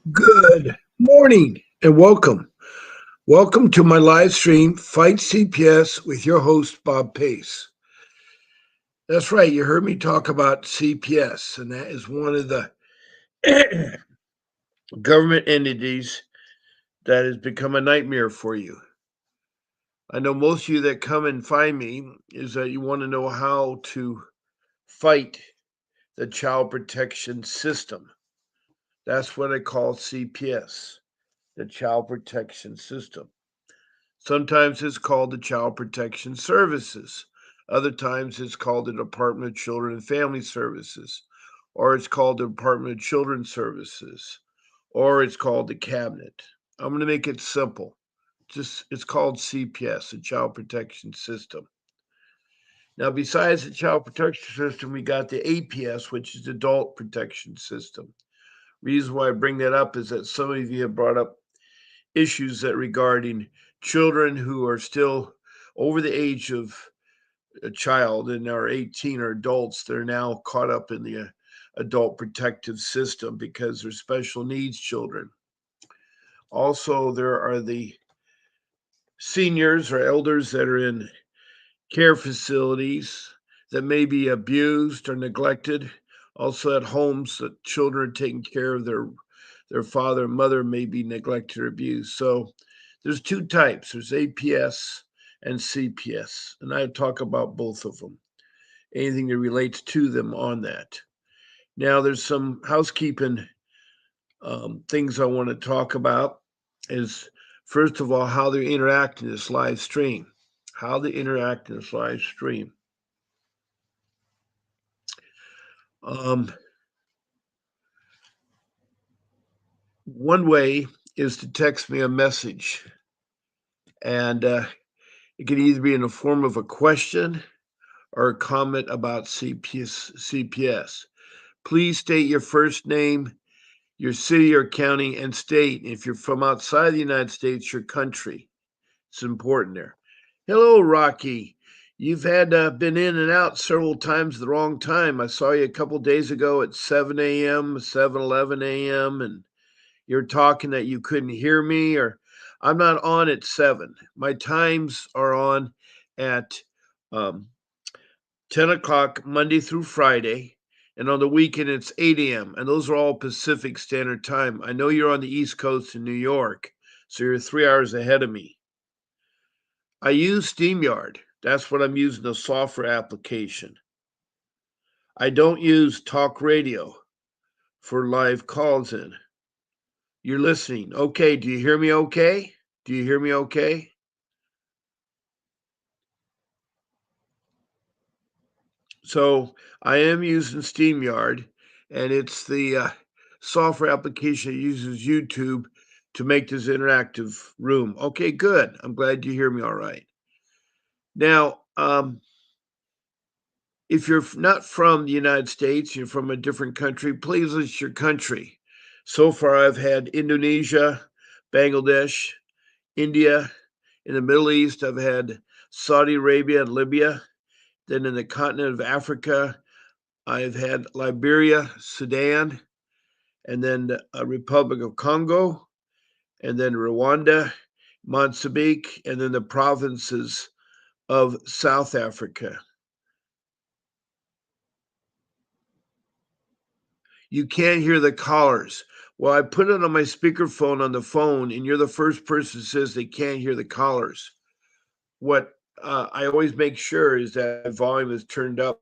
Good morning and welcome. Welcome to my live stream, Fight CPS, with your host, Bob Pace. That's right, you heard me talk about CPS, and that is one of the government entities that has become a nightmare for you. I know most of you that come and find me is that you want to know how to fight the child protection system. That's what I call CPS, the child protection system. Sometimes it's called the Child Protection Services. Other times it's called the Department of Children and Family Services, or it's called the Department of Children's Services, or it's called the Cabinet. I'm going to make it simple. Just it's called CPS, the Child Protection System. Now, besides the Child Protection System, we got the APS, which is the Adult Protection System. Reason why I bring that up is that some of you have brought up issues that regarding children who are still over the age of a child and are 18 or adults. They're now caught up in the adult protective system because they're special needs children. Also, there are the seniors or elders that are in care facilities that may be abused or neglected. Also, at homes that children are taking care of their father and mother may be neglected or abused. So there's two types. There's APS and CPS, and I talk about both of them. Anything that relates to them on that. Now, there's some housekeeping things I want to talk about. Is first of all how they interact in this live stream. How they interact in this live stream. Um, One way is to text me a message, and it can either be in the form of a question or a comment about CPS. Please state your first name, your city or county, and state. If you're from outside the United States, your country. It's important there. Hello, Rocky. You've had been in and out several times at the wrong time. I saw you a couple days ago at 7 a.m., 7:11 a.m., and you're talking that you couldn't hear me, or I'm not on at 7. My times are on at um, 10 o'clock Monday through Friday, and on the weekend it's 8 a.m. And those are all Pacific Standard Time. I know you're on the East Coast in New York, so you're 3 hours ahead of me. I use SteamYard. That's what I'm using, the software application. I don't use talk radio for live calls in. You're listening. Okay, do you hear me okay? Do you hear me okay? So I am using SteamYard, and it's the software application that uses YouTube to make this interactive room. Okay, good. I'm glad you hear me all right. Now, if you're not from the United States, you're from a different country, please list your country. So far, I've had Indonesia, Bangladesh, India. In the Middle East, I've had Saudi Arabia and Libya. Then in the continent of Africa, I've had Liberia, Sudan, and then the Republic of Congo, and then Rwanda, Mozambique, and then the provinces of South Africa. You can't hear the callers. Well, I put it on my speakerphone on the phone, and you're the first person who says they can't hear the callers. What I always make sure is that my volume is turned up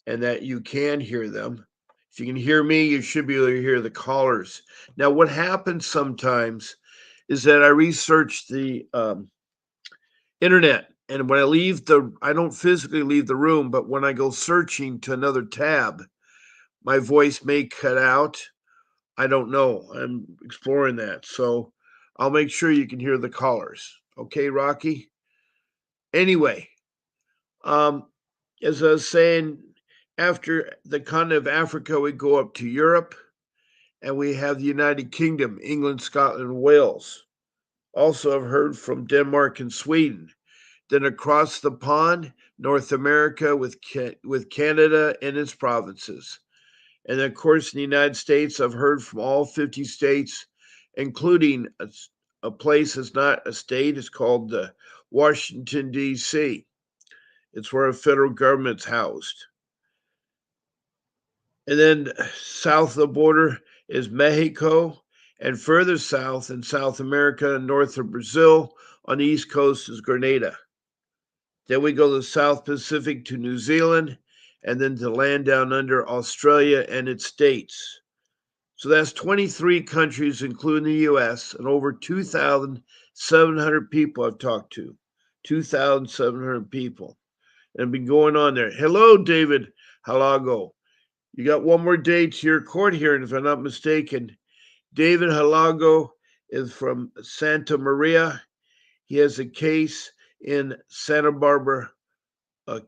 and that you can hear them. If you can hear me, you should be able to hear the callers. Now, what happens sometimes is that I research the internet, and when I don't physically leave the room, but when I go searching to another tab, my voice may cut out. I don't know. I'm exploring that. So I'll make sure you can hear the callers. Okay, Rocky? Anyway, um, as I was saying, after the continent of Africa, we go up to Europe and we have the United Kingdom, England, Scotland, and Wales. Also, I've heard from Denmark and Sweden. Then across the pond, North America with Canada and its provinces. And of course, in the United States, I've heard from all 50 states, including a place that's not a state. It's called Washington, D.C. It's where the federal government's housed. And then south of the border is Mexico, and further south in South America and north of Brazil on the east coast is Grenada. Then we go to the South Pacific to New Zealand, and then to land down under Australia and its states. So that's 23 countries, including the US, and over 2,700 people I've talked to. 2,700 people. And been going on there. Hello, David Halago. You got one more day to your court hearing, if I'm not mistaken. David Halago is from Santa Maria. He has a case in Santa Barbara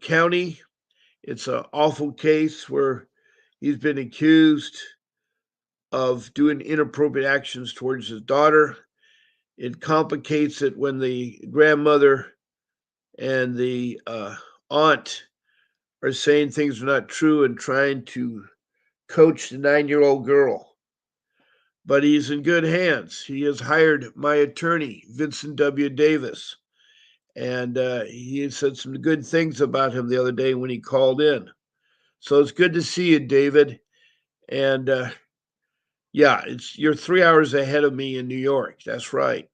County. It's an awful case where he's been accused of doing inappropriate actions towards his daughter. It complicates it when the grandmother and the aunt are saying things are not true and trying to coach the 9-year-old girl. But he's in good hands. He has hired my attorney, Vincent W. Davis, and he said some good things about him the other day when he called in. So it's good to see you, David. And yeah, you're 3 hours ahead of me in New York. That's right.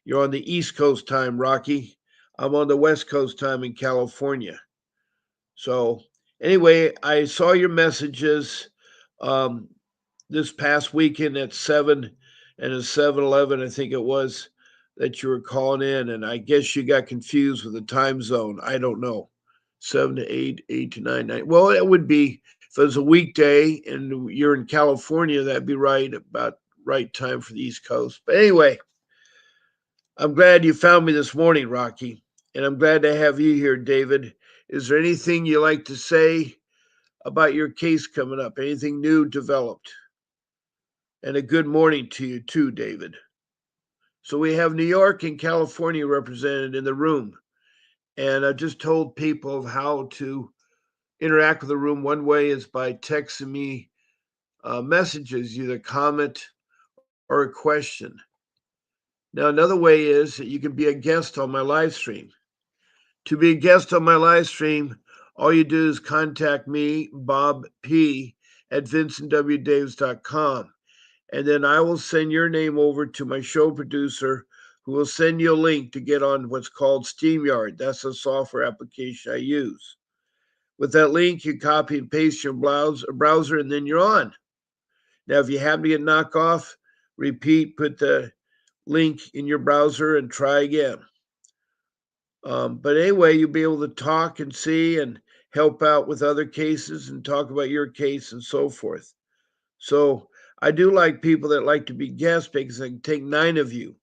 You're on the East Coast time, Rocky. I'm on the West Coast time in California. So anyway, I saw your messages um, this past weekend at 7 and at 7:11, I think it was, that you were calling in, and I guess you got confused with the time zone. I don't know. 7 to 8, 8 to 9, 9. Well, it would be if it was a weekday and you're in California, that'd be right about right time for the East Coast. But anyway, I'm glad you found me this morning, Rocky, and I'm glad to have you here, David. Is there anything you like to say about your case coming up? Anything new developed? And a good morning to you too, David. So we have New York and California represented in the room. And I just told people of how to interact with the room. One way is by texting me messages, either comment or a question. Now, another way is that you can be a guest on my live stream. To be a guest on my live stream, all you do is contact me, Bob P, at vincentwdavis.com. And then I will send your name over to my show producer, who will send you a link to get on what's called StreamYard. That's a software application I use. With that link, you copy and paste your browser, and then you're on. Now, if you happen to get knocked off, repeat, put the link in your browser, and try again. But anyway, you'll be able to talk and see and help out with other cases and talk about your case and so forth. So I do like people that like to be guests because I can take 9 of you.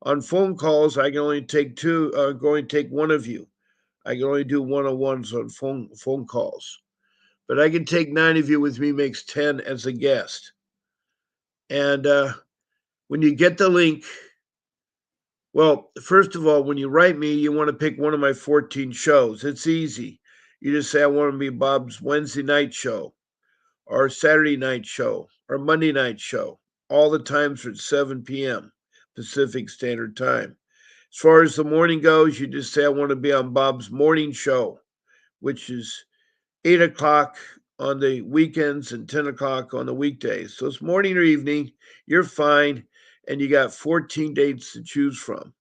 On phone calls, I can only take 2, going to take 1 of you. I can only do one-on-ones on phone calls. But I can take 9 of you with me, makes 10 as a guest. And when you get the link, well, first of all, when you write me, you want to pick one of my 14 shows. It's easy. You just say, I want to be Bob's Wednesday night show, or Saturday night show, or Monday night show. All the times are at 7 p.m. Pacific Standard Time. As far as the morning goes, you just say, I want to be on Bob's morning show, which is 8 o'clock on the weekends and 10 o'clock on the weekdays. So it's morning or evening. You're fine. And you got 14 dates to choose from.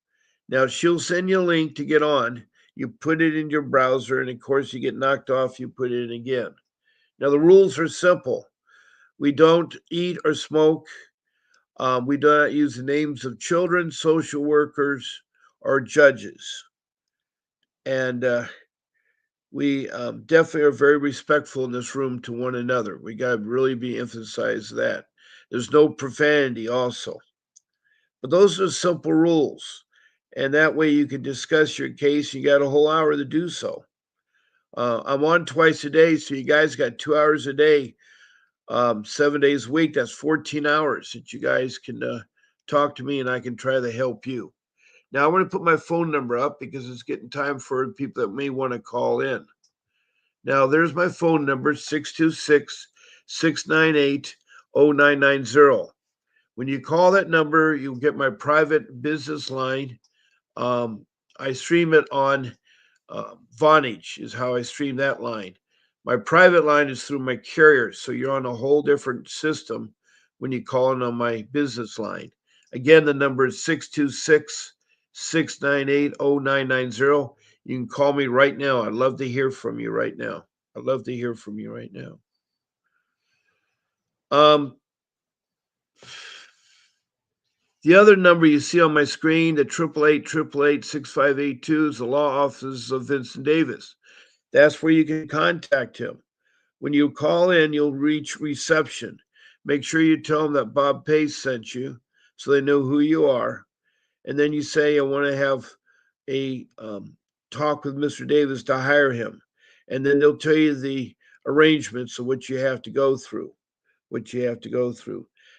Now, she'll send you a link to get on. You put it in your browser. And of course, you get knocked off. You put it in again. Now, the rules are simple. We don't eat or smoke. We do not use the names of children, social workers, or judges. And we definitely are very respectful in this room to one another. We got to really be emphasized that. There's no profanity also. But those are simple rules. And that way you can discuss your case. You got a whole hour to do so. I'm on twice a day, so you guys got 2 hours a day, 7 days a week. That's 14 hours that you guys can talk to me, and I can try to help you. Now, I want to put my phone number up because it's getting time for people that may want to call in. Now, there's my phone number, 626 698-0990. When you call that number, you'll get my private business line. Um, I stream it on Vonage, is how I stream that line. My private line is through my carrier, so you're on a whole different system when you call in on my business line. Again, the number is 626-698-0990. You can call me right now. I'd love to hear from you right now. I'd love to hear from you right now. The other number you see on my screen, the 888-888-6582, is the law offices of Vincent Davis. That's where you can contact him. When you call in, you'll reach reception. Make sure you tell them that Bob Pace sent you so they know who you are. And then you say, I want to have a talk with Mr. Davis to hire him. And then they'll tell you the arrangements of what you have to go through.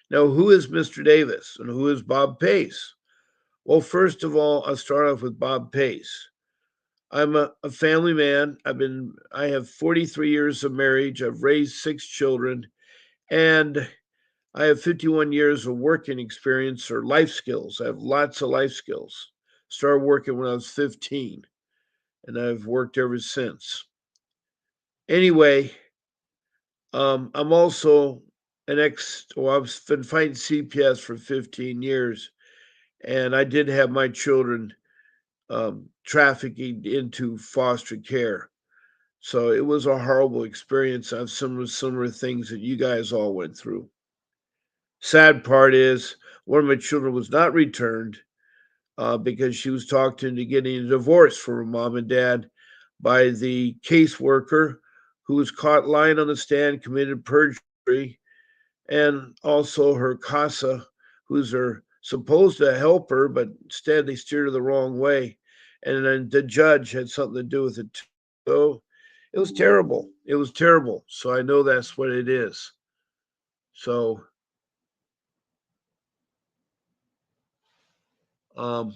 Now, who is Mr. Davis and who is Bob Pace? Well, first of all, I'll start off with Bob Pace. I'm a family man. I have 43 years of marriage. I've raised 6 children, and I have 51 years of working experience or life skills. I have lots of life skills. Started working when I was 15, and I've worked ever since. Anyway, I'm also I've been fighting CPS for 15 years, and I did have my children trafficking into foster care. So it was a horrible experience. I've similar things that you guys all went through. Sad part is one of my children was not returned because she was talked into getting a divorce from her mom and dad by the caseworker who was caught lying on the stand, committed perjury, and also her CASA, who's her supposed to help her, but instead they steered her the wrong way. And then the judge had something to do with it too. So it was terrible. It was terrible. So I know that's what it is. So um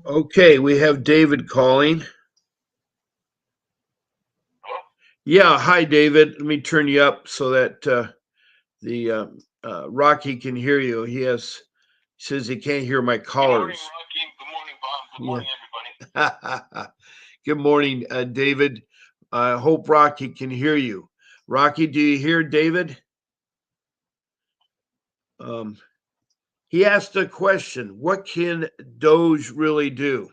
okay, we have David calling. Yeah, hi David. Let me turn you up so that the Rocky can hear you. Says he can't hear my callers. Good morning, Rocky. Good morning, Bob. Good morning, everybody. Good morning, David. I hope Rocky can hear you. Rocky, do you hear David? Um, he asked a question. What can Doge really do?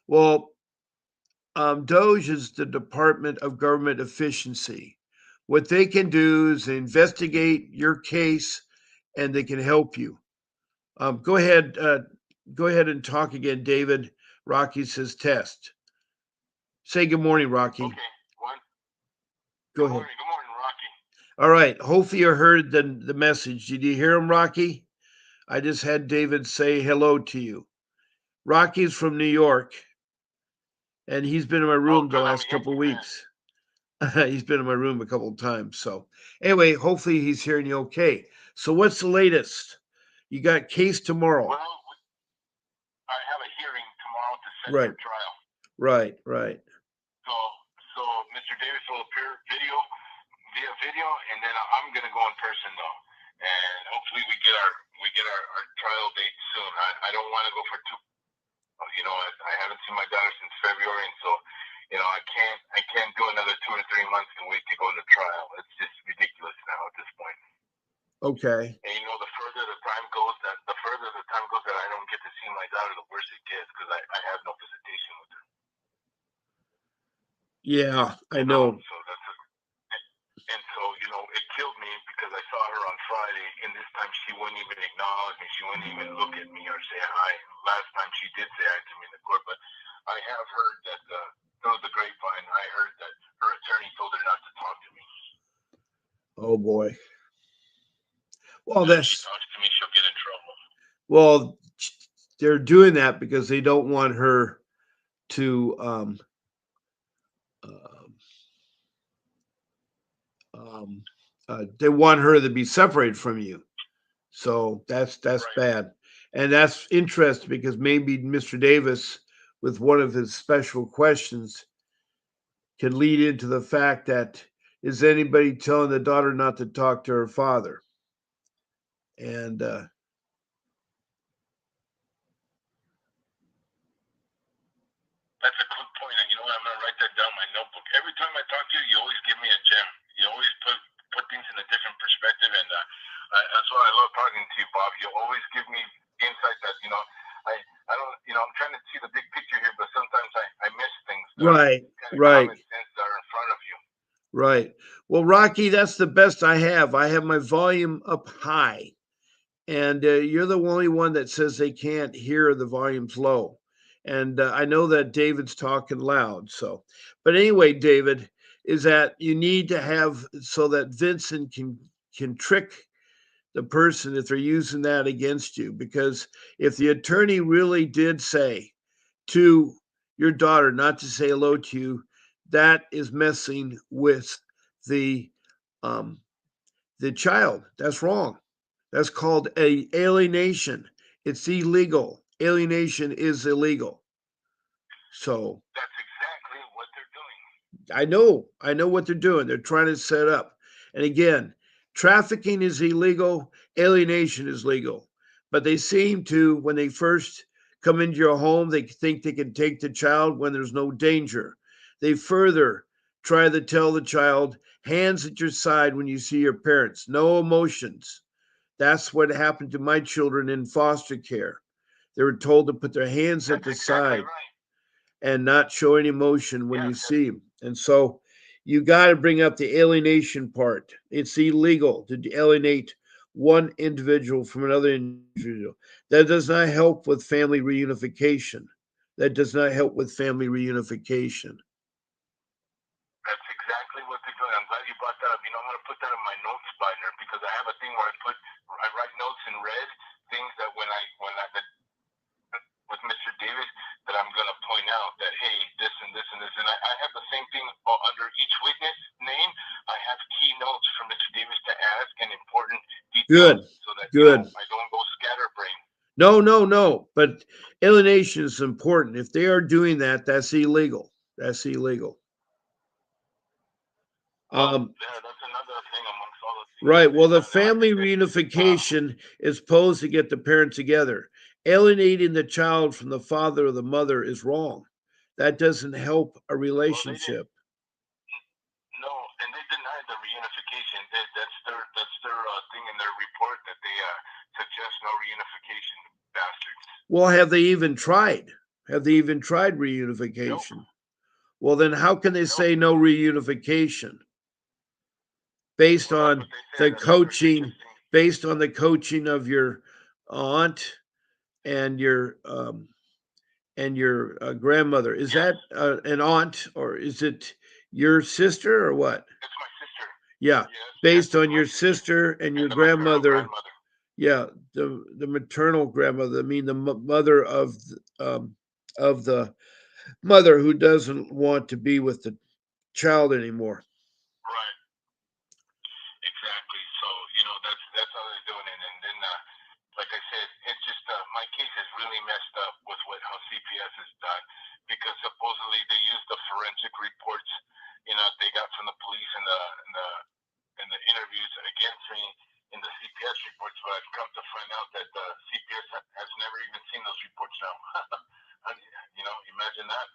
Well, Doge is the Department of Government Efficiency. What they can do is investigate your case, and they can help you. Go ahead. Go ahead and talk again, David. Rocky says test. Say good morning, Rocky. Okay. One. Go Good ahead. morning. Good morning, Rocky. All right. Hopefully you heard the message. Did you hear him, Rocky? I just had David say hello to you. Rocky's from New York, and he's been in my room the last couple of weeks. He's been in my room a couple of times. So anyway, hopefully he's hearing you okay. So what's the latest? You got case tomorrow. Well, I have a hearing tomorrow to set Right. for trial. Right. So Mr. Davis will appear via video, and then I'm gonna go in person though, and hopefully we get our trial date soon. I don't want to go for too. I haven't seen my daughter since February, and so I can't do another 2 or 3 months and wait to go to trial. It's just ridiculous now at this point. Okay. And the further the time goes that I don't get to see my daughter, the worse it gets because I have no visitation with her. Yeah, I know. So that's it. And so it killed me because I saw her on Friday, and this time she wouldn't even acknowledge me. She wouldn't even look at me or say hi. Last time she did say hi to me in the court, but I have heard that through the grapevine, I heard that her attorney told her not to talk to me. Oh boy. Well, if she talks to me, she'll get in trouble. Well, they're doing that because they don't want her to um, um, they want her to be separated from you. So that's Right. bad, and that's interesting because maybe Mr. Davis, with one of his special questions, can lead into the fact that is anybody telling the daughter not to talk to her father? And That's a good point, and you know what? I'm gonna write that down in my notebook. Every time I talk to you, you always give me a gem. You always put things in a different perspective, and that's why I love talking to you, Bob. You always give me insight that I don't I'm trying to see the big picture here, but sometimes I miss things that are right, kind of right, common sense that are in front of you. right. Well, Rocky, that's the best I have. I have my volume up high, and you're the only one that says they can't hear the volumes low. And I know that David's talking loud. So, but anyway, David, is that you need to have so that Vincent can trick the person if they're using that against you. Because if the attorney really did say to your daughter not to say hello to you, that is messing with the um, the child. That's wrong. That's called a alienation. It's illegal. Alienation is illegal. So That's exactly what they're doing. I know what they're doing. They're trying to set up. And again, trafficking is illegal, alienation is legal. But they seem to, when they first come into your home, they think they can take the child when there's no danger. They further try to tell the child, hands at your side when you see your parents, no emotions. That's what happened to my children in foster care. They were told to put their hands at That's the exactly side right. and not show any emotion when Yes, you see them. And so you got to bring up the alienation part. It's illegal to alienate one individual from another individual. That does not help with family reunification. That does not help with family reunification. that's exactly what they're doing. I'm glad you brought that up. I'm going to put that in my notes binder because I have a thing where I write notes in red, things that that with Mr. Davis that I'm going to point out that hey, this and this and this, and I have the same thing under each witness name. I have key notes for Mr. Davis to ask and important details Good, so that good. I don't go scatterbrain. No, no, no. But alienation is important. If they are doing that, that's illegal. That's illegal. Well, Um, yeah, that's another thing amongst all the things that Right. they Well, the like I family said, reunification is supposed to get the parents together. Alienating the child from the father or the mother is wrong. That doesn't help a well, they didn't. relationship. No, and they denied the reunification. That's their thing in their report that they suggest no reunification. Bastards. Well, have they even tried? Have they even tried Nope. reunification? Well, then how can they Nope. say no reunification based Well, that's on what they said. the That's what they're coaching, suggesting. based on the coaching of your aunt and your grandmother? Is Yes, that an aunt or is it your sister or what? it's my sister. Yeah, Yes, yes, based it's on my your sister sister and and your the maternal grandmother. grandmother. Yeah, the maternal grandmother. I mean, the mother of the mother who doesn't want to be with the child anymore. Right. Exactly. So that's how they're doing it, and then like I said, it's just my case is really messed up with how CPS is done because supposedly they used the forensic reports, they got from the police and the interviews against me in the CPS reports, but I've come to find out that the CPS has never even seen those reports now. Imagine that.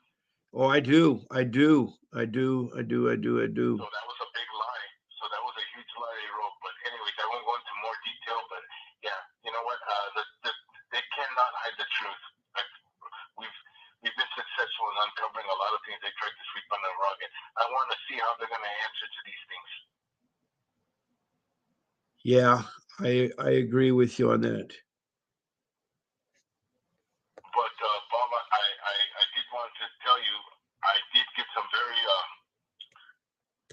Oh, I do, I do, I do, I do, I do, I So do. that was a big lie. So that was a huge lie they wrote. But anyways, I won't go into more detail. But yeah, you know what? They cannot hide the truth. Like, we've we've been successful in uncovering a lot of things they tried to sweep under the rug. And I want to see how they're going to answer to these things. Yeah, I agree with you on that. But Bob, I did want to tell you, I did get some very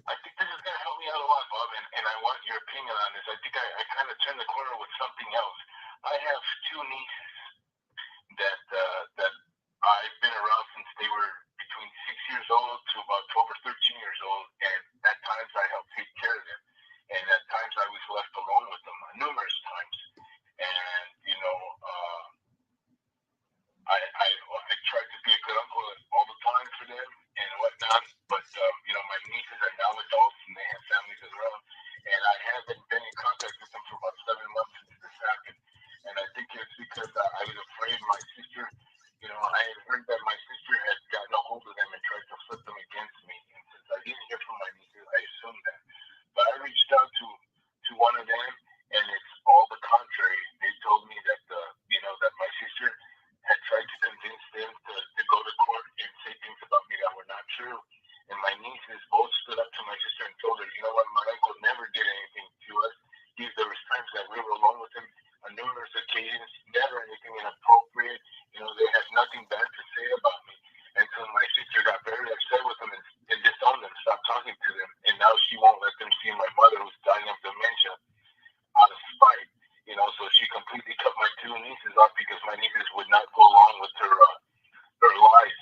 I think this is going to help me out a lot, Bob, and I want your opinion on this. I think I kind of turned the corner with something else. I have two nieces that I've been around since they were between 6 years old to about 12 or 13 years old, and at times I helped take care of them, and at times I was left alone with them numerous times, and I tried to be a good uncle all the time for them and whatnot, but my nieces are now adults and they have families as well, and I haven't been in contact with them for about 7 months since this happened, and I think it's because I was afraid my sister, I had heard that my sister had gotten a hold of them and tried to flip them against me, and since I didn't hear from my nieces, I assumed that, but I reached out to one of them, and it's all the contrary. They told me that that my sister had tried to convince them to go to court and say things about me that were not true. And my nieces both stood up to my sister and told her, you know what, my uncle never did anything to us. There was times that we were alone with him on numerous occasions, never anything inappropriate. They had nothing bad to say about me. And so my sister got very upset with them and disowned them, stopped talking to them. And now she won't let them see my mother who's dying of dementia out of spite. So she completely cut my two nieces off because my nieces would not go along with her lies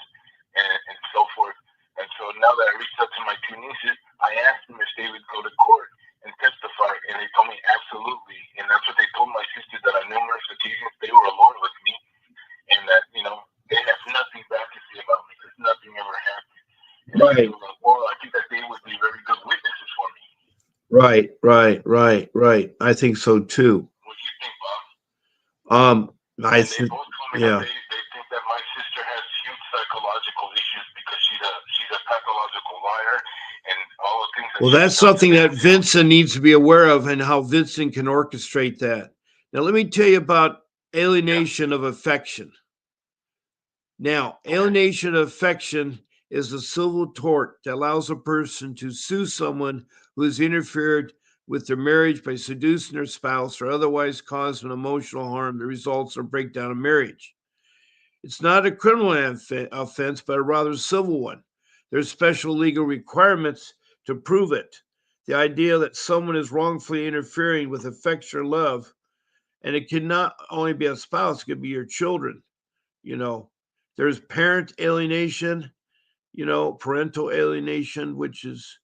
and so forth. And so now that I reached out to my two nieces, I asked them if they would go to court and testify, and they told me absolutely. And that's what they told my sister, that on numerous occasions they were alone with me, and that they have nothing bad to say about me because nothing ever happened. And Right. well, I think that they would be very good witnesses for me. Right. I think so too. What do you think, Bob? I And they both told me that they think that my sister has huge psychological issues because she's a pathological liar, and all the things that Well, that's something that Vincent needs to be aware of, and how Vincent can orchestrate that. Now, let me tell you about alienation of affection. Now, alienation of affection is a civil tort that allows a person to sue someone who has interfered with their marriage by seducing their spouse or otherwise caused an emotional harm that results in a breakdown of marriage. It's not a criminal offense, but a rather civil one. There's special legal requirements to prove it. The idea that someone is wrongfully interfering with affection or love, and it can not only be a spouse, it could be your children. You know, there's parent alienation, parental alienation, which is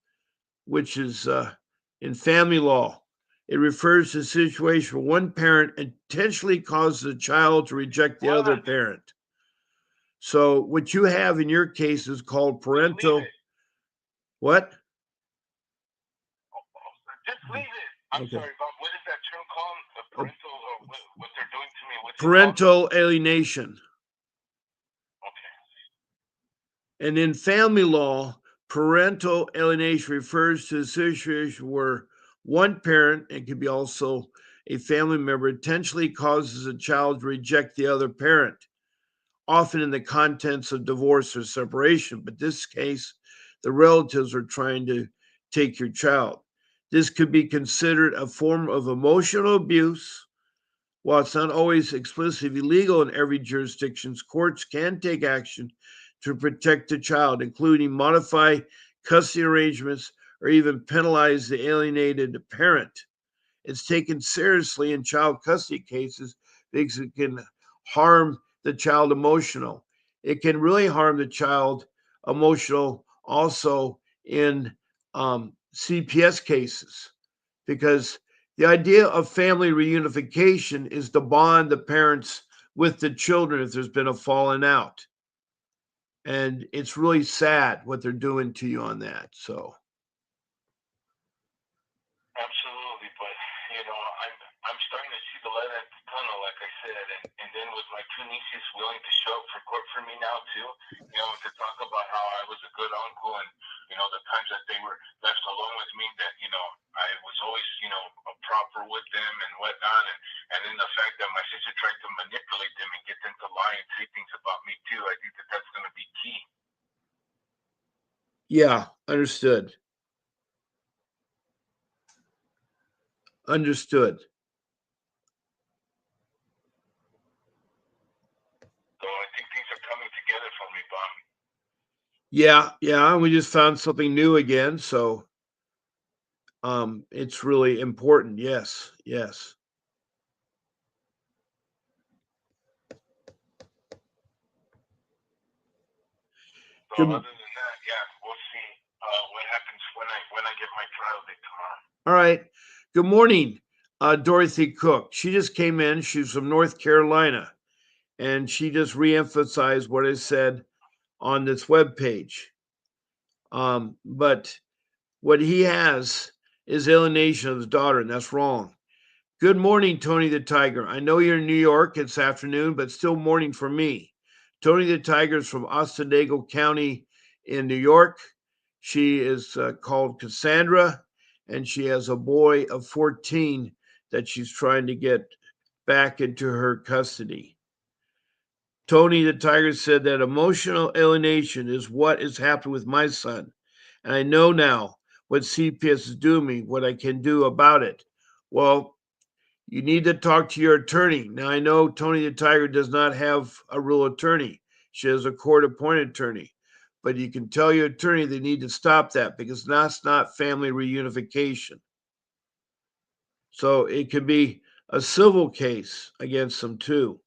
in family law. It refers to a situation where one parent intentionally causes a child to reject the other parent. So what you have in your case is called parental. What? Just leave it. I'm sorry, Bob. What is that term called? Parental, what they're doing to me? What's parental alienation. Okay. And in family law, parental alienation refers to a situation where one parent, and can be also a family member, intentionally causes a child to reject the other parent, often in the contents of divorce or separation. But in this case, the relatives are trying to take your child. This could be considered a form of emotional abuse. While it's not always explicitly legal in every jurisdiction, courts can take action to protect the child, including modify custody arrangements or even penalize the alienated parent. It's taken seriously in child custody cases because it can harm the child emotional. It can really harm the child emotional also in CPS cases, because the idea of family reunification is to bond the parents with the children if there's been a falling out. And it's really sad what they're doing to you on that. So Absolutely, but I'm starting to see the light at the tunnel, like I said, and then with my two nieces willing to show up for court for me now too, to talk about how I was a good uncle, and the times that they were left alone with me, that I was always proper with them and whatnot, and then the fact that my sister tried to manipulate them and get them to lie and say things about me too, I think that that's going to be key. yeah, understood. Understood. So I think things are coming together for me, Bob. Yeah, we just found something new again, so it's really important. Yes. So Good. other than that, yeah, we'll see what happens when I get my trial date tomorrow. All right. Good morning, Dorothy Cook. She just came in. She's from North Carolina, and she just reemphasized what I said on this webpage. But what he has is alienation of his daughter, and that's wrong. Good morning, Tony the Tiger. I know you're in New York. It's afternoon, but still morning for me. Tony the Tiger is from Otsego County in New York. She is called Cassandra, and she has a boy of 14 that she's trying to get back into her custody. Tony the Tiger said that emotional alienation is what is happening with my son. And I know now what CPS is doing me, what I can do about it. Well, you need to talk to your attorney. Now, I know Tony the Tiger does not have a real attorney, she has a court appointed attorney. But you can tell your attorney they need to stop that because that's not family reunification. So it could be a civil case against them too.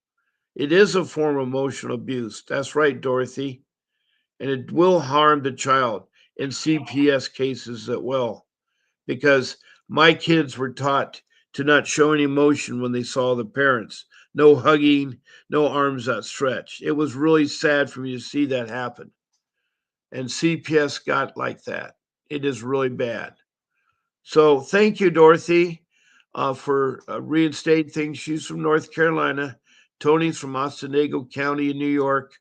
It is a form of emotional abuse. That's right, Dorothy. And it will harm the child in CPS cases as well. Because my kids were taught to not show any emotion when they saw the parents. No hugging, no arms outstretched. It was really sad for me to see that happen. And CPS got like that. It is really bad. So thank you, Dorothy, for reinstating things. She's from North Carolina. Tony's from Otsego County in New York.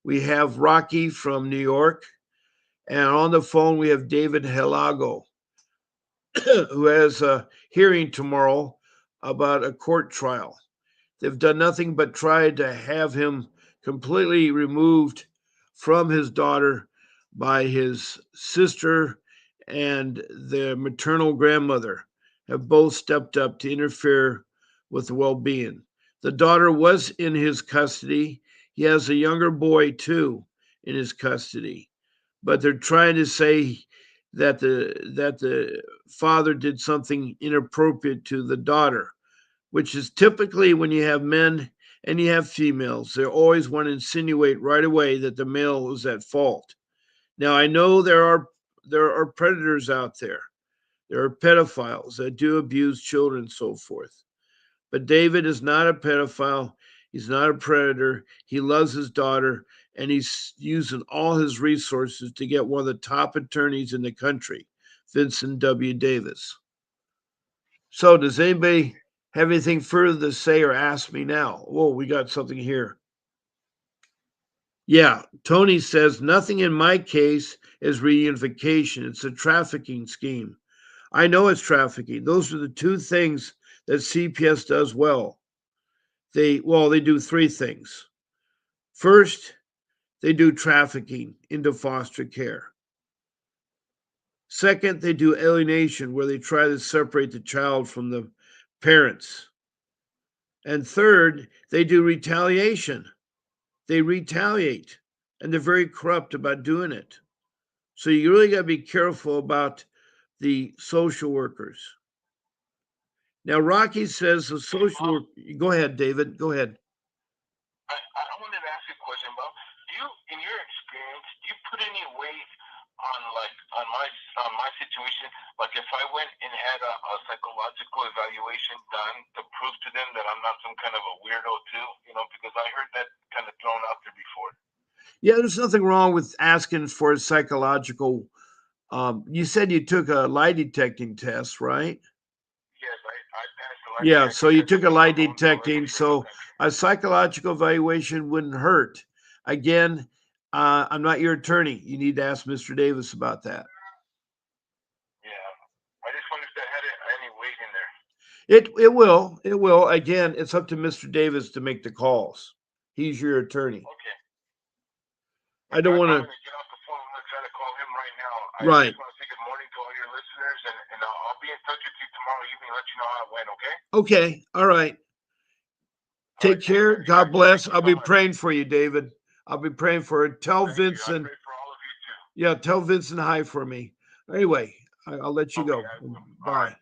We have Rocky from New York. And on the phone, we have David Helago, who has a hearing tomorrow about a court trial. They've done nothing but try to have him completely removed from his daughter by his sister and the maternal grandmother have both stepped up to interfere with the well-being. The daughter was in his custody. He has a younger boy too in his custody, but they're trying to say that the father did something inappropriate to the daughter, which is typically when you have men and you have females, they always want to insinuate right away that the male is at fault. Now I know there are predators out there. There are pedophiles that do abuse children and so forth. But David is not a pedophile. He's not a predator. He loves his daughter, and he's using all his resources to get one of the top attorneys in the country, Vincent W. Davis. So, does anybody have anything further to say or ask me now? Whoa, we got something here. Yeah, Tony says nothing in my case is reunification. It's a trafficking scheme. I know it's trafficking. Those are the two things that CPS does well. They do three things. First, they do trafficking into foster care. Second, they do alienation, where they try to separate the child from the parents. And third, they do retaliation. They retaliate, and they're very corrupt about doing it. So you really got to be careful about the social workers. Now, Rocky says the Hey, social Bob, work. Go ahead, David. Go ahead. I wanted to ask you a question, Bob. Do you, in your experience, do you put any weight on on my situation? Like if I went and had a psychological evaluation done to prove to them that I'm not some kind of a weirdo too, because I heard that kind of thrown out there before. Yeah, there's nothing wrong with asking for a psychological. You said you took a lie detecting test, right? Yes, I passed the lie Yeah, so detector you test. took I've a been lie known to detecting, already for no so country. a psychological evaluation wouldn't hurt. Again, I'm not your attorney. You need to ask Mr. Davis about that. Yeah. I just wonder if that had any weight in there. It will. Again, it's up to Mr. Davis to make the calls. He's your attorney. Okay. I don't want I'm to. going to get off the phone. I'm going to try to call him right now. I Right. just want to say good morning to all your listeners, and I'll be in touch with you tomorrow evening, let you know how it went, okay? Okay. All right. All right. Take Take care. care, you God guys. Thank bless. you I'll so be much. praying for you, David. I'll be praying for it. Tell Thank you. I Vincent. pray for all of you too. Yeah, tell Vincent hi for me. Anyway, I'll let you Okay, go. I will. All Bye. right.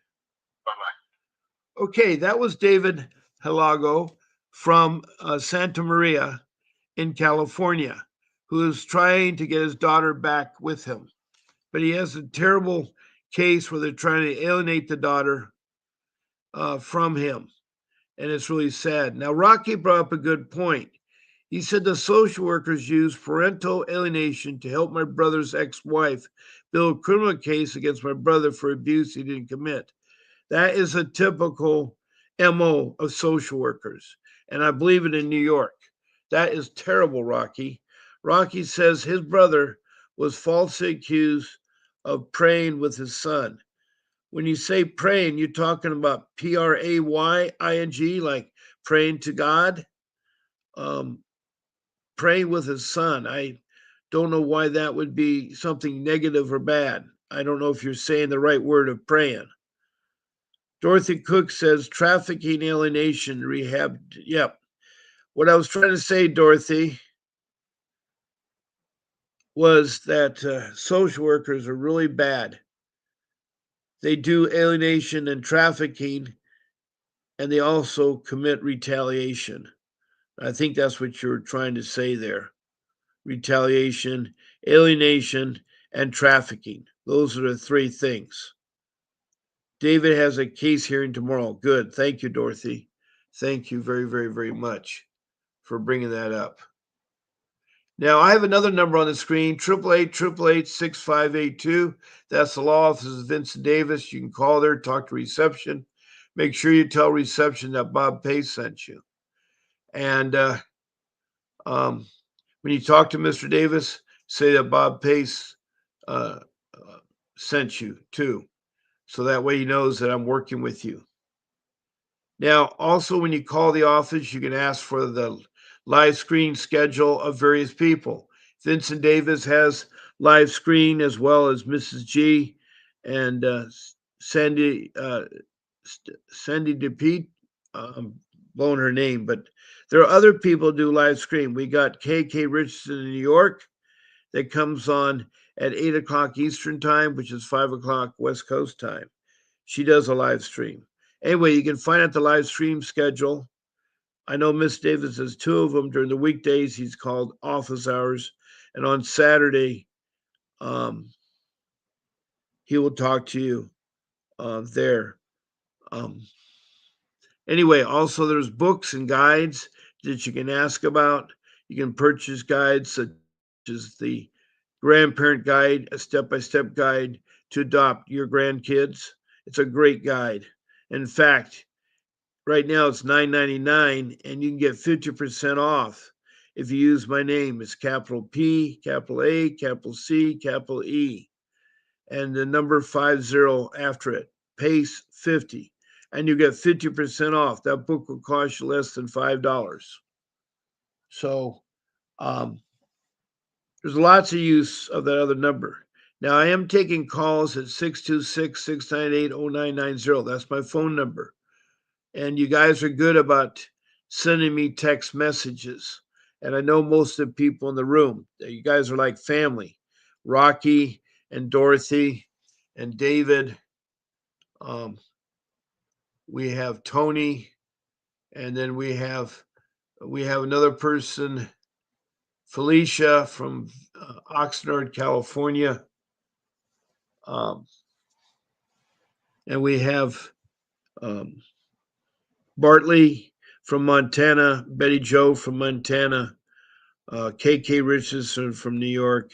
Bye bye. Okay, that was David Helago from Santa Maria in California. who is trying to get his daughter back with him. But he has a terrible case where they're trying to alienate the daughter from him. And it's really sad. Now, Rocky brought up a good point. He said the social workers used parental alienation to help my brother's ex wife build a criminal case against my brother for abuse he didn't commit. That is a typical MO of social workers. And I believe it in New York. That is terrible, Rocky. Rocky says his brother was falsely accused of praying with his son. When you say praying, you're talking about PRAYING, like praying to God, um, praying with his son. I don't know why that would be something negative or bad. I don't know if you're saying the right word of praying. Dorothy Cook says trafficking, alienation, rehab. Yep. What I was trying to say, Dorothy, was that social workers are really bad. They do alienation and trafficking, and they also commit retaliation. I think that's what you're trying to say there. Retaliation, alienation, and trafficking. Those are the three things. David has a case hearing tomorrow. Good. Thank you, Dorothy. Thank you very, very, very much for bringing that up. Now, I have another number on the screen, 888-888-6582. That's the law office of Vincent Davis. You can call there, talk to reception. Make sure you tell reception that Bob Pace sent you. And um, when you talk to Mr. Davis, say that Bob Pace uh, sent you too. So that way he knows that I'm working with you. Now, also, when you call the office, you can ask for the live screen schedule of various people. Vincent Davis has live screen as well as Mrs. G and Sandy Sandy DePete. I'm blowing her name, but there are other people who do live screen. We got KK Richardson in New York that comes on at 8 o'clock Eastern time, which is 5 o'clock West Coast time. She does a live stream. Anyway, you can find out the live stream schedule. I know Miss Davis has two of them during the weekdays. He's called office hours, and on Saturday, um, he will talk to you there. Um, anyway, also there's books and guides that you can ask about. You can purchase guides such as the grandparent guide, a step-by-step guide to adopt your grandkids. It's a great guide. In fact, right now it's $9.99, and you can get 50% off if you use my name. It's capital P, capital A, capital C, capital E, and the number 50 after it. Pace 50, and you get 50% off. That book will cost you less than $5. So um, there's lots of use of that other number. Now I am taking calls at 626-698-0990. That's my phone number. And you guys are good about sending me text messages. And I know most of the people in the room, you guys are like family. Rocky and Dorothy and David. Um, we have Tony, and then we have another person, Felicia from Oxnard, California, um, and we have um, Bartley from Montana, Betty Joe from Montana, KK Richardson from New York,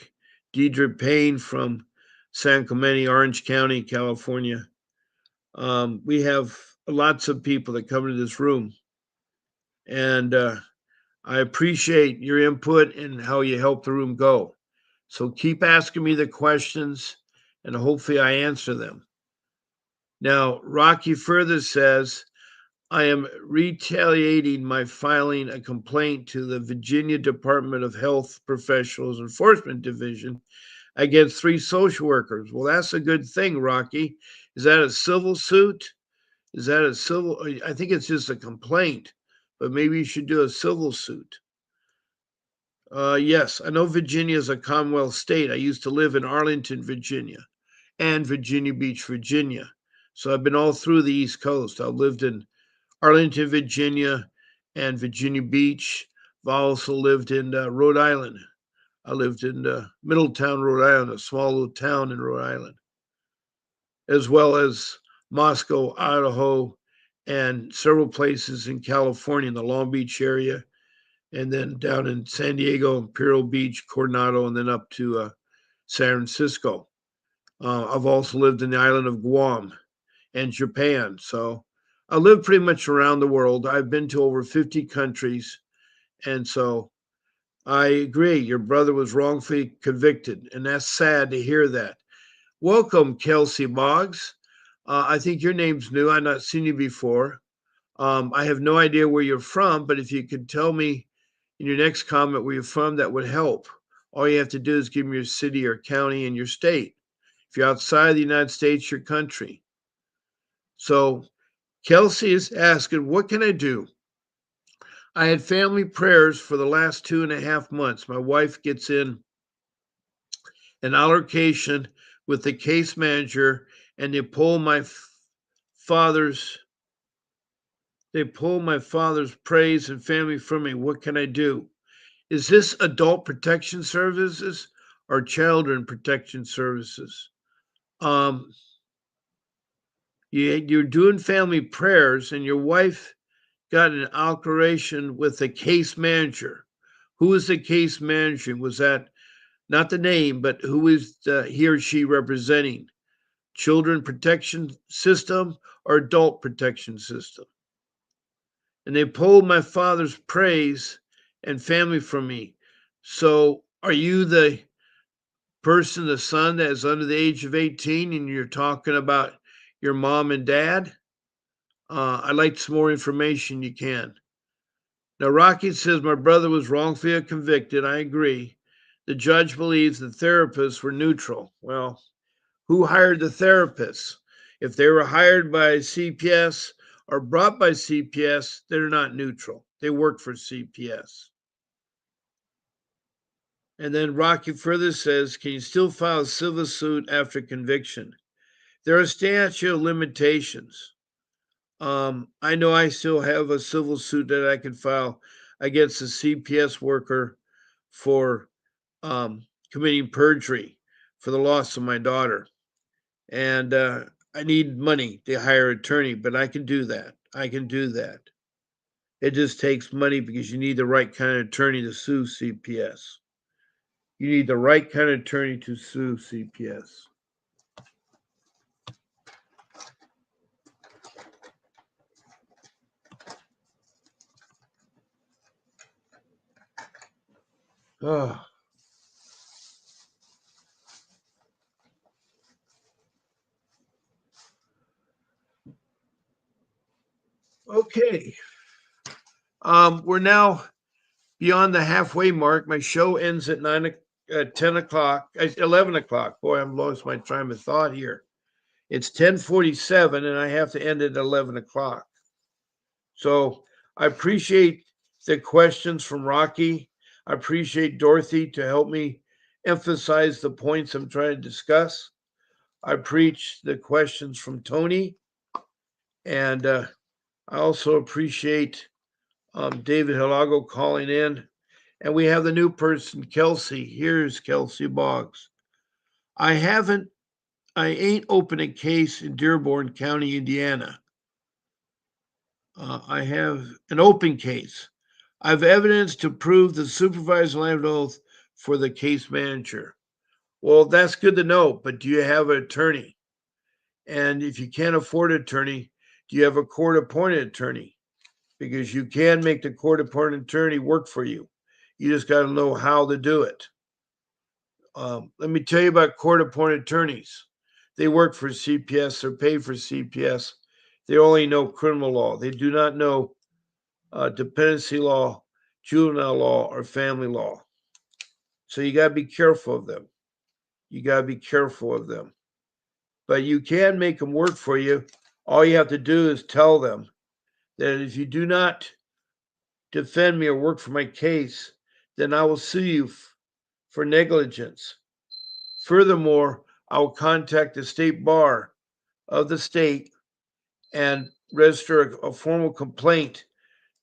Deidre Payne from San Clemente, Orange County, California. We have lots of people that come into this room, and I appreciate your input and how you help the room go. So keep asking me the questions, and hopefully I answer them. Now, Rocky further says, I am retaliating my filing a complaint to the Virginia Department of Health Professionals Enforcement Division against three social workers. Well, that's a good thing, Rocky. Is that a civil suit? Is that a civil? I think it's just a complaint, but maybe you should do a civil suit. Yes, I know Virginia is a Commonwealth state. I used to live in Arlington, Virginia, and Virginia Beach, Virginia. So I've been all through the East Coast. I've lived in Arlington, Virginia, and Virginia Beach. I've also lived in Rhode Island. I lived in Middletown, Rhode Island, a small little town in Rhode Island, as well as Moscow, Idaho, and several places in California in the Long Beach area, and then down in San Diego, Imperial Beach, Coronado, and then up to San Francisco. I've also lived in the island of Guam and Japan. So I live pretty much around the world. I've been to over 50 countries. And so I agree. Your brother was wrongfully convicted. And that's sad to hear that. Welcome, Kelsey Boggs. I think your name's new. I've not seen you before. I have no idea where you're from, but if you could tell me in your next comment where you're from, that would help. All you have to do is give me your city or county and your state. If you're outside the United States, your country. So Kelsey is asking, what can I do? I had family prayers for the last 2.5 months. My wife gets in an altercation with the case manager, and father's they pull my father's praise and family from me. What can I do? Is this adult protection services or children protection services? Um, you're doing family prayers, and your wife got an altercation with the case manager. Who is the case manager? Was that not the name, but who is he or she representing? Children protection system or adult protection system? And they pulled my father's praise and family from me. So are you the person, the son that is under the age of 18, and you're talking about your mom and dad? I'd like some more information you can. Now, Rocky says my brother was wrongfully convicted. I agree. The judge believes the therapists were neutral. Well, who hired the therapists? If they were hired by CPS or brought by CPS, they're not neutral. They work for CPS. And then Rocky further says, can you still file a civil suit after conviction? There are statute of limitations. I know I still have a civil suit that I can file against a CPS worker for committing perjury for the loss of my daughter. And I need money to hire an attorney, but I can do that. I can do that. It just takes money because you need the right kind of attorney to sue CPS. You need the right kind of attorney to sue CPS. Oh, okay. We're now beyond the halfway mark. My show ends at 10 o'clock, 11 o'clock. Boy, I'm lost my train of thought here. It's 10:47, and I have to end at 11 o'clock. So I appreciate the questions from Rocky. I appreciate Dorothy to help me emphasize the points I'm trying to discuss. I preach the questions from Tony, and I also appreciate David Hilago calling in. And we have the new person, Kelsey. Here's Kelsey Boggs. I ain't opened a case in Dearborn County, Indiana. I have an open case. I have evidence to prove the supervised land oath for the case manager. Well, that's good to know, but do you have an attorney? And if you can't afford an attorney, do you have a court appointed attorney? Because you can make the court appointed attorney work for you. You just got to know how to do it. Let me tell you about court appointed attorneys. They work for CPS, they're paid for CPS. They only know criminal law, they do not know dependency law, juvenile law, or family law. So you got to be careful of them. You got to be careful of them. But you can make them work for you. All you have to do is tell them that if you do not defend me or work for my case, then I will sue you for negligence. Furthermore, I will contact the state bar of the state and register a formal complaint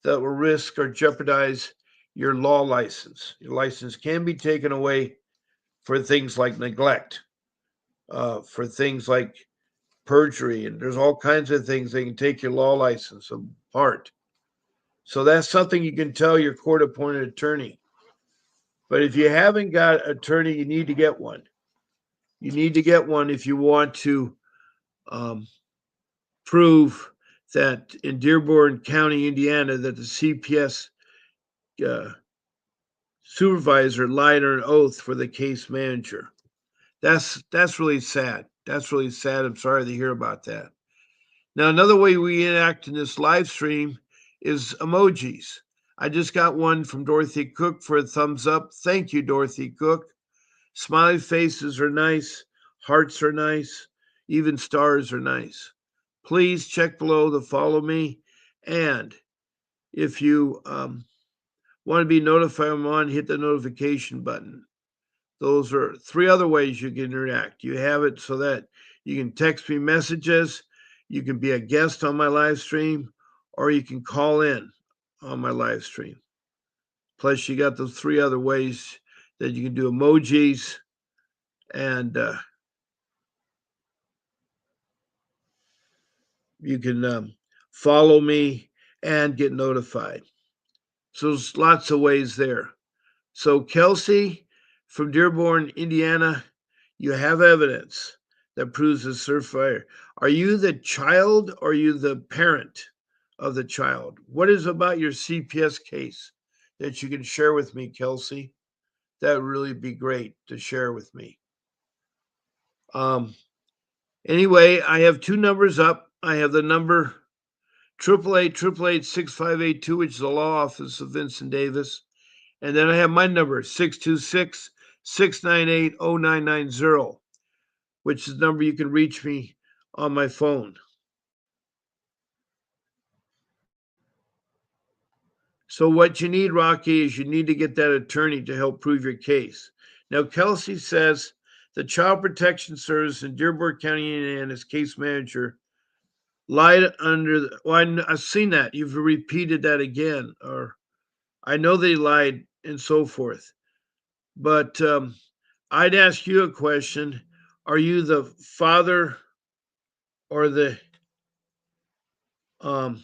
that will risk or jeopardize your law license. Your license can be taken away for things like neglect, for things like perjury, and there's all kinds of things they can take your law license apart. So that's something you can tell your court appointed attorney. But if you haven't got an attorney, you need to get one. You need to get one if you want to um, prove that in Dearborn County, Indiana, that the CPS uh, supervisor lied on an oath for the case manager. That's really sad. That's really sad. I'm sorry to hear about that. Now, another way we interact in this live stream is emojis. I just got one from Dorothy Cook for a thumbs up. Thank you, Dorothy Cook. Smiley faces are nice, hearts are nice, even stars are nice. Please check below to follow me. And if you want to be notified when I'm on, hit the notification button. Those are three other ways you can interact. You have it so that you can text me messages, you can be a guest on my live stream, or you can call in on my live stream. Plus, you got those three other ways that you can do emojis and you can follow me and get notified. So there's lots of ways there. So, Kelsey from Dearborn, Indiana, you have evidence that proves the certifier. Are you the child or are you the parent of the child? What is about your CPS case that you can share with me, Kelsey? That would really be great to share with me. Um, anyway, I have two numbers up. I have the number 888-888-6582, which is the law office of Vincent Davis. And then I have my number, 626-698-0990, which is the number you can reach me on my phone. So what you need, Rocky, is you need to get that attorney to help prove your case. Now, Kelsey says the Child Protection Service in Dearborn County, Indiana's case manager lied under the, well, I've seen that. You've repeated that again, or I know they lied and so forth. But I'd ask you a question. Are you the father or the um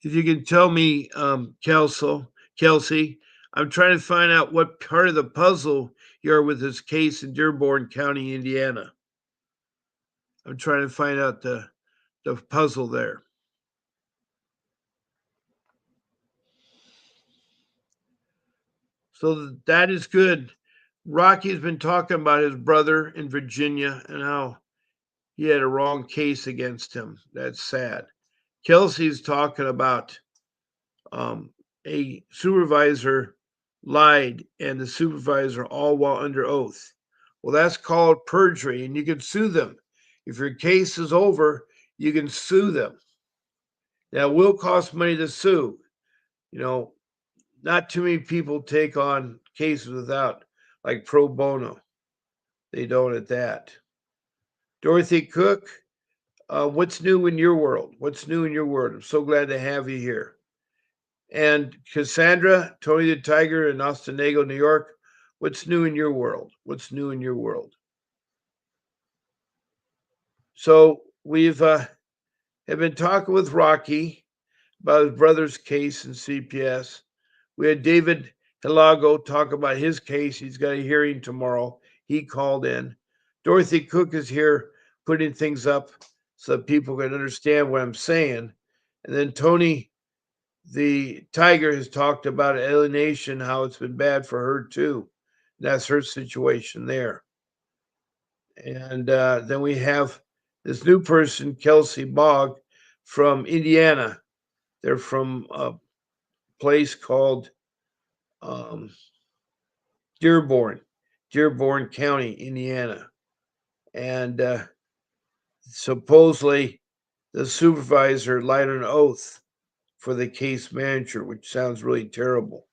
if you can tell me, Kelsey, I'm trying to find out what part of the puzzle you are with this case in Dearborn County, Indiana. I'm trying to find out the puzzle there. So that is good. Rocky's been talking about his brother in Virginia and how he had a wrong case against him. That's sad. Kelsey's talking about um, a supervisor lied and the supervisor all while under oath. Well, that's called perjury, and you can sue them. If your case is over, you can sue them. Now, it will cost money to sue. You know, not too many people take on cases without, like pro bono. They don't at that. Dorothy Cook, what's new in your world? What's new in your world? I'm so glad to have you here. And Cassandra, Tony the Tiger in Ostenago, New York, what's new in your world? What's new in your world? So we've have been talking with Rocky about his brother's case in CPS. We had David Hilago talk about his case. He's got a hearing tomorrow. He called in. Dorothy Cook is here putting things up so that people can understand what I'm saying. And then Tony the Tiger has talked about alienation, how it's been bad for her too. That's her situation there. And then we have this new person, Kelsey Bogg from Indiana. They're from place called um, Dearborn, Dearborn County, Indiana. And supposedly the supervisor lied on oath for the case manager, which sounds really terrible.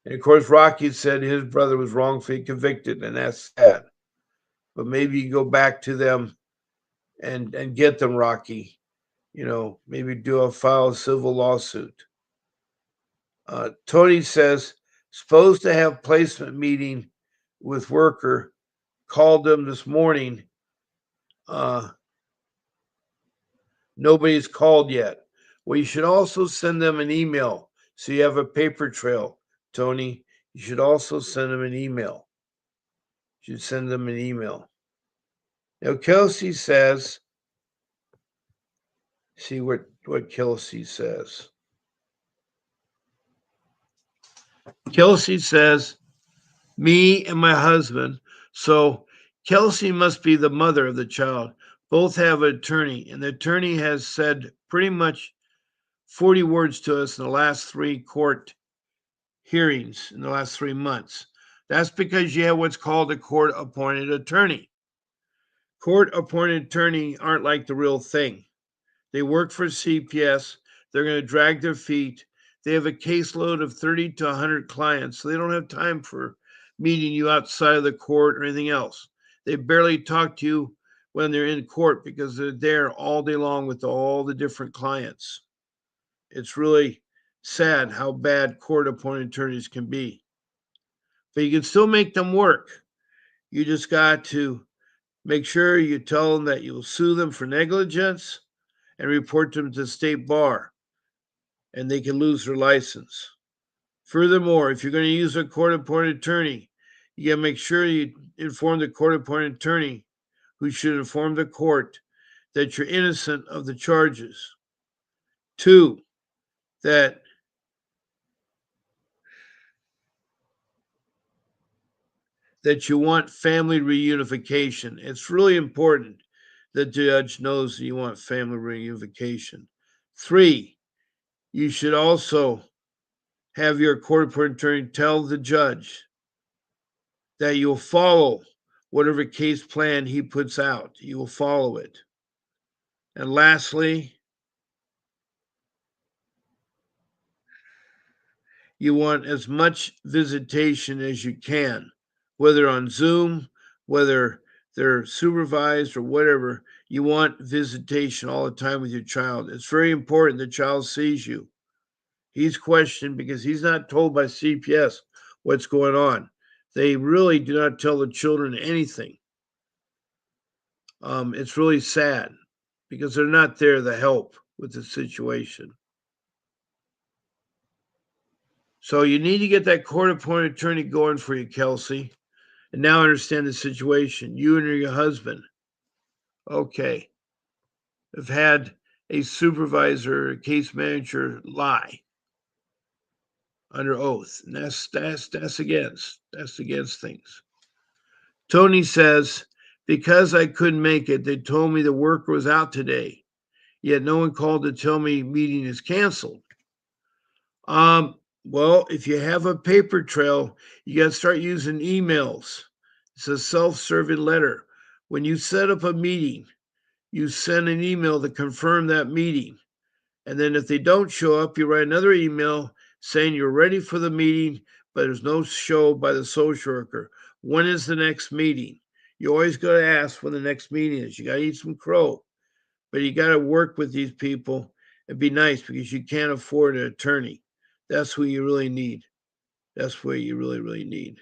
And of course, Rocky said his brother was wrongfully convicted, and that's sad. But maybe you go back to them and get them, Rocky. Maybe file a civil lawsuit. Tony says supposed to have placement meeting with worker. Called them this morning. Uh, Nobody's called yet. Well, you should also send them an email so you have a paper trail, Tony. You should also send them an email. You should send them an email. Now, Kelsey says, see what Kelsey says. Kelsey says, me and my husband. So Kelsey must be the mother of the child. Both have an attorney, and the attorney has said pretty much 40 words to us in the last 3 court hearings in the last 3 months. That's because you have what's called a court appointed attorney. Court appointed attorney aren't like the real thing. They work for CPS. They're going to drag their feet. They have a caseload of 30 to 100 clients, so they don't have time for meeting you outside of the court or anything else. They barely talk to you when they're in court because they're there all day long with all the different clients. It's really sad how bad court appointed attorneys can be. But you can still make them work. You just got to make sure you tell them that you'll sue them for negligence and report them to the state bar, and they can lose their license. Furthermore, if you're going to use a court appointed attorney, you got to make sure you inform the court appointed attorney, who should inform the court that you're innocent of the charges. 2, that you want family reunification. It's really important that the judge knows that you want family reunification. 3, you should also have your court appointed attorney tell the judge that you'll follow whatever case plan he puts out. You will follow it. And lastly, you want as much visitation as you can, whether on Zoom, whether they're supervised or whatever. You want visitation all the time with your child. It's very important the child sees you. He's questioned because he's not told by CPS what's going on. They really do not tell the children anything. It's really sad because they're not there to help with the situation. So you need to get that court appointed attorney going for you, Kelsey. And now understand the situation. You and your husband, okay, have had a supervisor, a case manager lie under oath. And that's against things. Tony says, because I couldn't make it, they told me the worker was out today. Yet no one called to tell me meeting is canceled. Well, if you have a paper trail, you got to start using emails. It's a self-serving letter. When you set up a meeting, you send an email to confirm that meeting. And then if they don't show up, you write another email saying you're ready for the meeting, but there's no show by the social worker. When is the next meeting? You always got to ask when the next meeting is. You got to eat some crow, but you got to work with these people and be nice because you can't afford an attorney. That's what you really need. That's what you really, really need.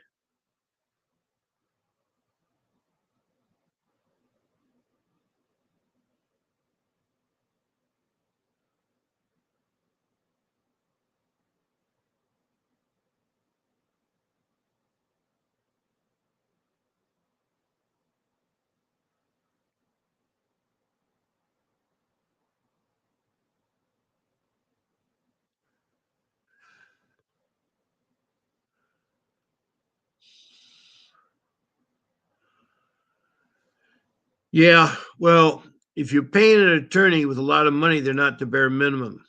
Yeah, well, if you're paying an attorney with a lot of money, they're not the bare minimum.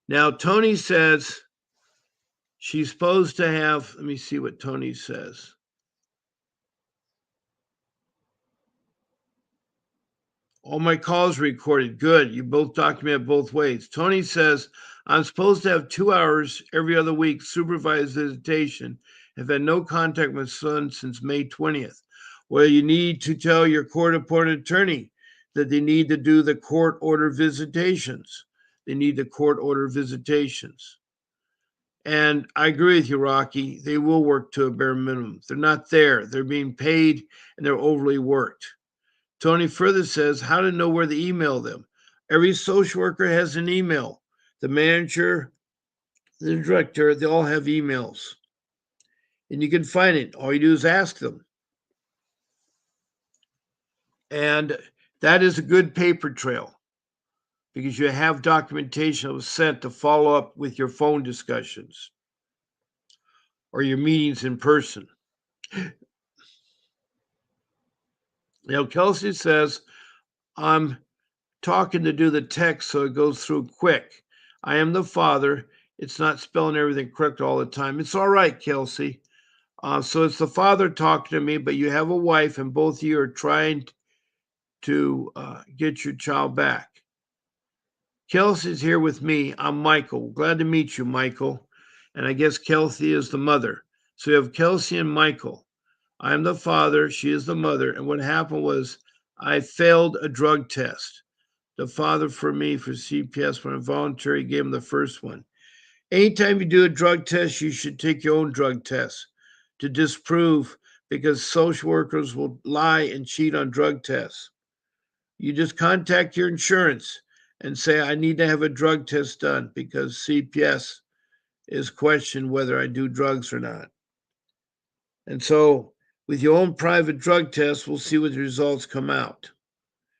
Now, Tony says she's supposed to have, let me see what Tony says. All my calls recorded. Good. You both document both ways. Tony says, I'm supposed to have 2 hours every other week supervised visitation. I've had no contact with my son since May 20th. Well, you need to tell your court appointed attorney that they need to do the court order visitations. They need the court order visitations. And I agree with you, Rocky. They will work to a bare minimum. They're not there. They're being paid and they're overly worked. Tony further says how to know where to email them. Every social worker has an email. The manager, the director, they all have emails. And you can find it. All you do is ask them. And that is a good paper trail because you have documentation that was sent to follow up with your phone discussions or your meetings in person. Now, Kelsey says, I'm talking to do the text so it goes through quick. I am the father. It's not spelling everything correct all the time. It's all right, Kelsey. So it's the father talking to me, but you have a wife, and both of you are trying to get your child back. Kelsey's here with me. I'm Michael. Glad to meet you, Michael. And I guess Kelsey is the mother. So you have Kelsey and Michael. I'm the father. She is the mother. And what happened was I failed a drug test. The father for me for CPS when involuntary gave him the first one. Anytime you do a drug test, you should take your own drug test to disprove because social workers will lie and cheat on drug tests. You just contact your insurance and say, I need to have a drug test done because CPS is questioned whether I do drugs or not. And so, with your own private drug test, we'll see what the results come out.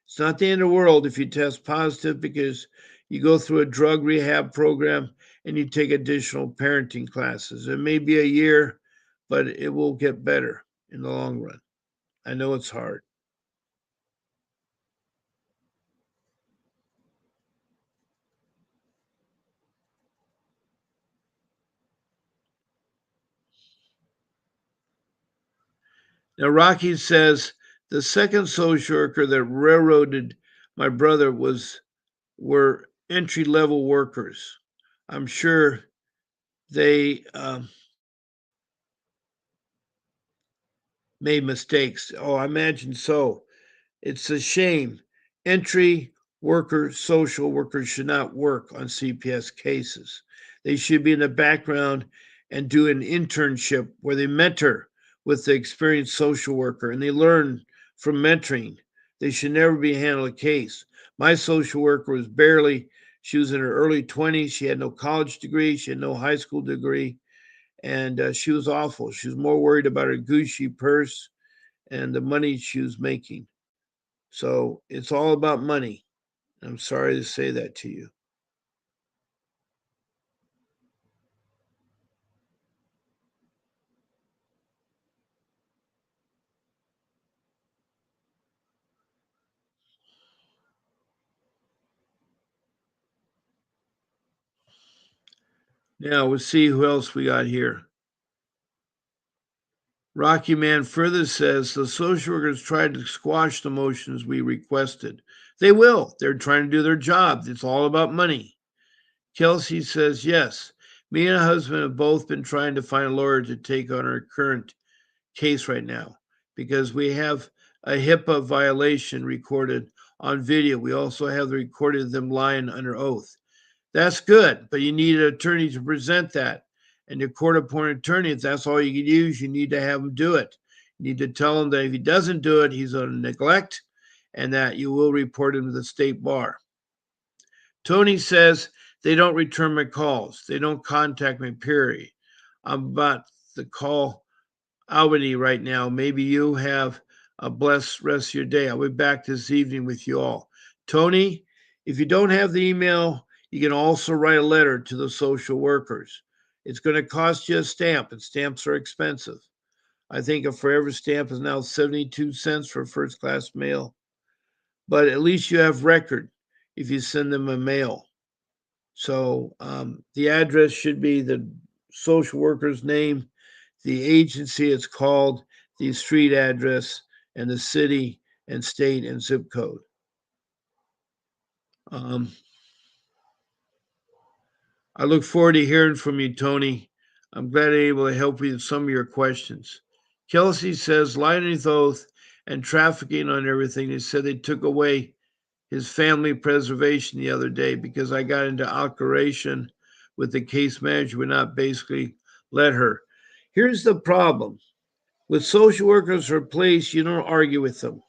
It's not the end of the world if you test positive because you go through a drug rehab program and you take additional parenting classes. It may be a year, but it will get better in the long run. I know it's hard. Now, Rocky says the second social worker that railroaded my brother were entry level workers. I'm sure they made mistakes. Oh, I imagine so. It's a shame. Entry workers, social workers should not work on CPS cases. They should be in the background and do an internship where they mentor with the experienced social worker and they learn from mentoring. They should never be handled a case. My social worker was she was in her early 20s. She had no college degree, she had no high school degree, and she was awful. She was more worried about her Gucci purse and the money she was making. So it's all about money. I'm sorry to say that to you. Now we'll see who else we got here. Rocky Man further says the social workers tried to squash the motions we requested. They will. They're trying to do their job. It's all about money. Kelsey says yes. Me and her husband have both been trying to find a lawyer to take on our current case right now because we have a HIPAA violation recorded on video. We also have the recording of them lying under oath. That's good, but you need an attorney to present that. And your court appointed attorney, if that's all you can use, you need to have him do it. You need to tell him that if he doesn't do it, he's on neglect and that you will report him to the state bar. Tony says they don't return my calls. They don't contact me, period. I'm about to call Albany right now. Maybe you have a blessed rest of your day. I'll be back this evening with you all. Tony, if you don't have the email, you can also write a letter to the social workers. It's going to cost you a stamp, and stamps are expensive. I think a forever stamp is now 72 cents for first class mail. But at least you have record if you send them a mail. So the address should be the social worker's name, the agency it's called, the street address, and the city and state and zip code. Um, I look forward to hearing from you, Tony. I'm glad I'm able to help you with some of your questions. Kelsey says, lying underneath oath and trafficking on everything. They said they took away his family preservation the other day because I got into altercation with the case manager, would not basically let her. Here's the problem with social workers or police, you don't argue with them.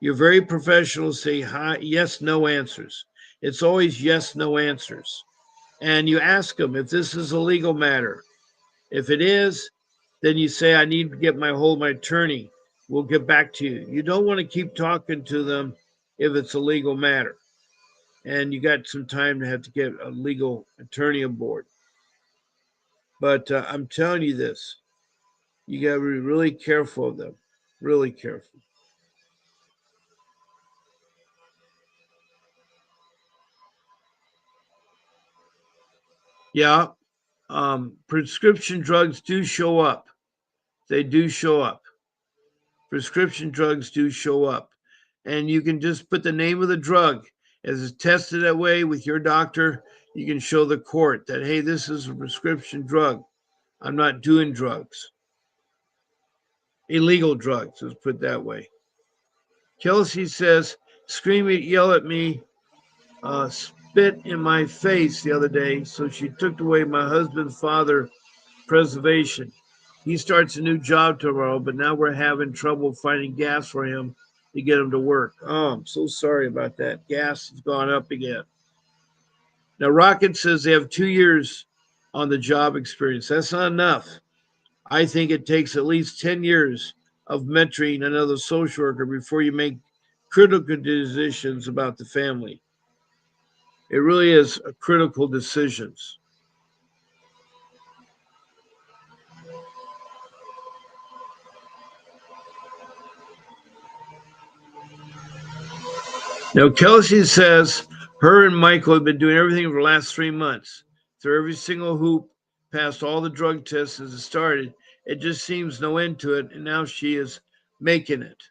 You're very professional, say hi, yes, no answers. It's always yes, no answers. And you ask them if this is a legal matter. If it is, then you say, I need to get my hold of my attorney. We'll get back to you. You don't want to keep talking to them if it's a legal matter. And you got some time to have to get a legal attorney aboard. But I'm telling you this, you got to be really careful of them, really careful. Yeah, prescription drugs do show up. They do show up. Prescription drugs do show up. And you can just put the name of the drug as it's tested that way with your doctor. You can show the court that, hey, this is a prescription drug. I'm not doing drugs. Illegal drugs, let's put it that way. Kelsey says, scream it, yell at me, spit in my face the other day. So she took away my husband's father preservation. He starts a new job tomorrow, but now we're having trouble finding gas for him to get him to work. Oh, I'm so sorry about that. Gas has gone up again. Now, Rocket says they have 2 years on the job experience. That's not enough. I think it takes at least 10 years of mentoring another social worker before you make critical decisions about the family. It really is a critical decisions. Now, Kelsey says her and Michael have been doing everything for the last 3 months. Through every single hoop, passed all the drug tests as it started. It just seems no end to it, and now she is making it.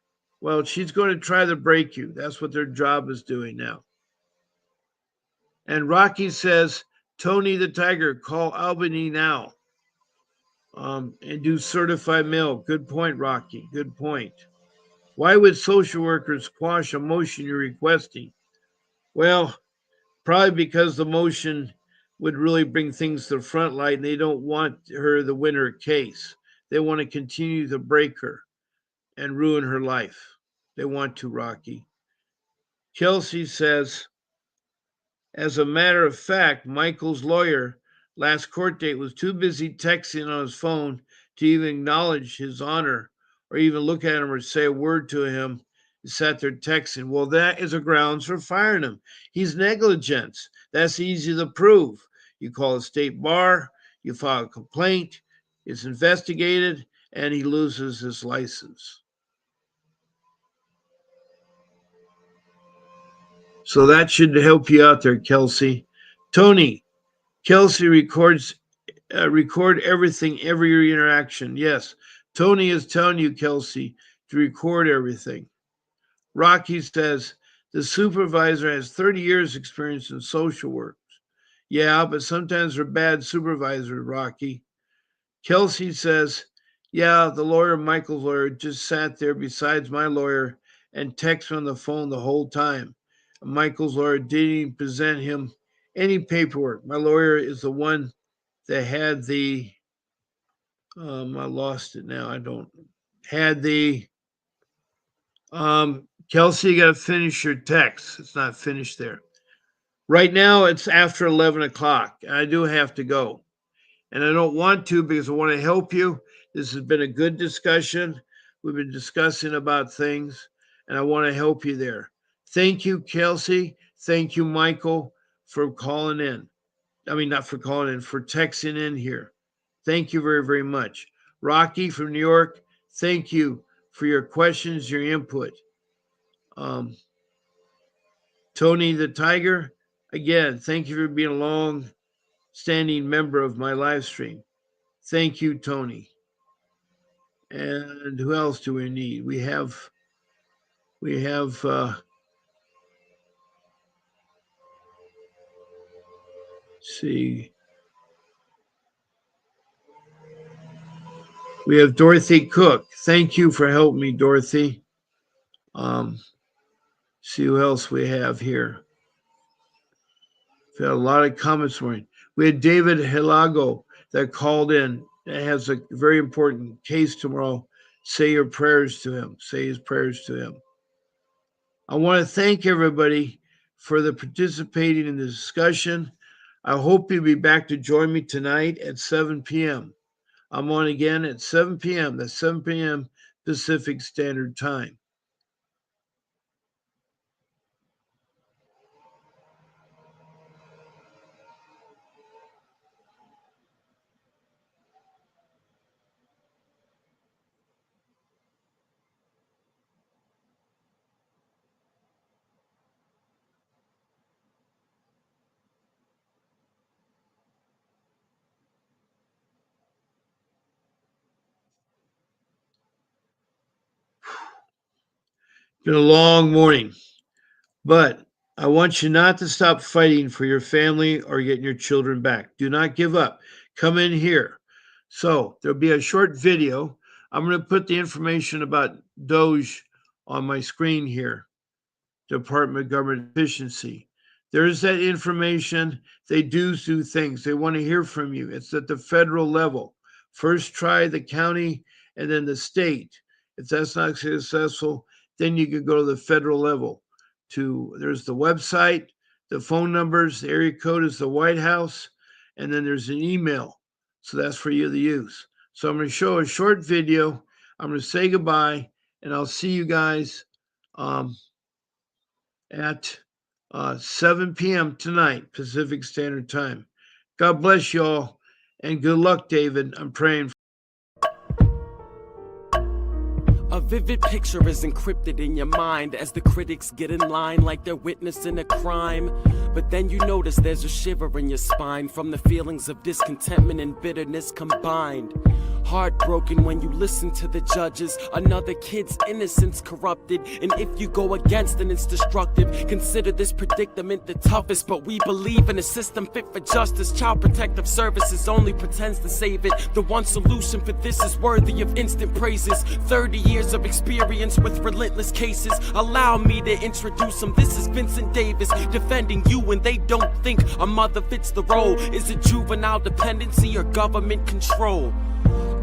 Well, she's going to try to break you. That's what their job is doing now. And Rocky says, Tony the Tiger, call Albany now and do certified mail. Good point, Rocky. Good point. Why would social workers quash a motion you're requesting? Well, probably because the motion would really bring things to the front light and they don't want her to win her case. They want to continue to break her and ruin her life. They want to, Rocky. Kelsey says, as a matter of fact, Michael's lawyer last court date was too busy texting on his phone to even acknowledge his honor or even look at him or say a word to him. He sat there texting. Well, that is a grounds for firing him. He's negligence. That's easy to prove. You call a state bar, you file a complaint, it's investigated, and he loses his license. So that should help you out there, Kelsey. Tony, Kelsey record everything, every interaction. Yes, Tony is telling you, Kelsey, to record everything. Rocky says the supervisor has 30 years experience in social work. Yeah, but sometimes they're bad supervisors, Rocky. Kelsey says, yeah, the lawyer, Michael's lawyer, just sat there besides my lawyer and texted on the phone the whole time. Michael's lawyer didn't even present him any paperwork. My lawyer is the one that had the I lost it now. I don't had the Kelsey, you got to finish your text. It's not finished there. Right now, it's after 11 o'clock. I do have to go. And I don't want to because I want to help you. This has been a good discussion. We've been discussing about things, and I want to help you there. Thank you, Kelsey. Thank you, Michael, for calling in. I mean, not for calling in, for texting in here. Thank you very, very much. Rocky from New York, thank you for your questions, your input. Um, Tony the Tiger, Again, thank you for being a long-standing member of my live stream. Thank you, Tony. And who else do we need? We have see. We have Dorothy Cook. Thank you for helping me, Dorothy. See who else we have here. We had a lot of comments morning. We had David Hilago that called in. That has a very important case tomorrow. Say your prayers to him. Say his prayers to him. I want to thank everybody for the participating in the discussion. I hope you'll be back to join me tonight at 7 p.m. I'm on again at 7 p.m. That's 7 p.m. Pacific Standard Time. Been a long morning, but I want you not to stop fighting for your family or getting your children back. Do not give up. Come in here. So there'll be a short video. I'm going to put the information about Doge on my screen here. Department of Government Efficiency. There's that information. They do things. They want to hear from you. It's at the federal level. First try the county and then the state. If that's not successful, then you can go to the federal level. There's the website, the phone numbers, the area code is the White House, and then there's an email. So that's for you to use. So I'm going to show a short video. I'm going to say goodbye, and I'll see you guys at 7 p.m. tonight, Pacific Standard Time. God bless you all, and good luck, David. I'm praying. A vivid picture is encrypted in your mind as the critics get in line like they're witnessing a crime. But then you notice there's a shiver in your spine from the feelings of discontentment and bitterness combined. Heartbroken when you listen to the judges, another kid's innocence corrupted. And if you go against it, it's destructive. Consider this predicament the toughest, but we believe in a system fit for justice. Child Protective Services only pretends to save it. The one solution for this is worthy of instant praises. 30 years of experience with relentless cases. Allow me to introduce them. This is Vincent Davis defending you when they don't think a mother fits the role. Is it juvenile dependency or government control?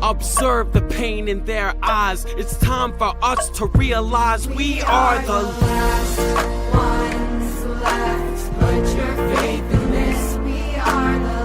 Observe the pain in their eyes. It's time for us to realize we are the last ones left. Put your faith in this. We are the